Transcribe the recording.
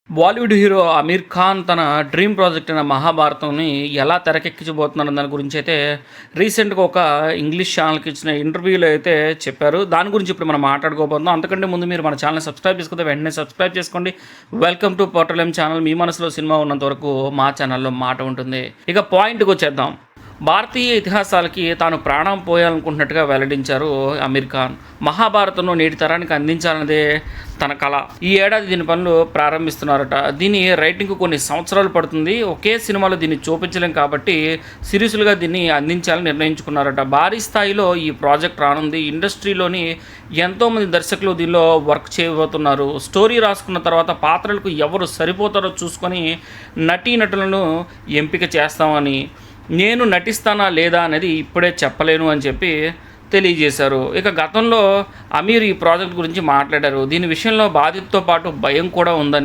Bollywood hero Aamir Khan తన dream project అయిన 'మహాభారతం'ని ఎలా తెరకెక్కించబోతున్నారన్న దాని గురించి అయితే రీసెంట్‌గా ఒక ఇంగ్లీష్ ఛానెల్‌కి ఇచ్చిన ఇంటర్వ్యూలో అయితే చెప్పారు. దాని గురించి ఇప్పుడు మనం మాట్లాడుకోబోతున్నాం. అంతకంటే ముందు మీరు మన ఛానెల్‌ని సబ్స్క్రైబ్ చేసుకోకపోతే వెంటనే సబ్స్క్రైబ్ చేసుకోండి. Welcome to portal channel. మీ మనసులో సినిమా ఉన్నంత వరకు మా ఛానల్‌లో మాట ఉంటుంది. ఇక పాయింట్‌కొచ్చేద్దాం. భారతీయ ఇతిహాసాలకి తాను ప్రాణం పోయాలనుకుంటున్నట్టుగా వెల్లడించారు అమీర్ ఖాన్. మహాభారతంను నేటి తరానికి అందించాలన్నదే తన కల. ఈ ఏడాది దీని పనులు ప్రారంభిస్తున్నారట. దీని రైటింగ్కు కొన్ని సంవత్సరాలు పడుతుంది. ఒకే సినిమాలో దీన్ని చూపించలేం కాబట్టి సిరీస్లుగా దీన్ని అందించాలని నిర్ణయించుకున్నారట. భారీ స్థాయిలో ఈ ప్రాజెక్ట్ రానుంది. ఇండస్ట్రీలోని ఎంతోమంది దర్శకులు దీనిలో వర్క్ చేయబోతున్నారు. స్టోరీ రాసుకున్న తర్వాత పాత్రలకు ఎవరు సరిపోతారో చూసుకొని నటీనటులను ఎంపిక చేస్తామని, నేను నటిస్తానా లేదా అనేది ఇప్పుడే చెప్పలేను అని చెప్పి తెలియజేశారు. ఇక గతంలో అమీర్ ఈ ప్రాజెక్ట్ గురించి మాట్లాడారు. దీని విషయంలో బాధ్యతతో పాటు భయం కూడా ఉందని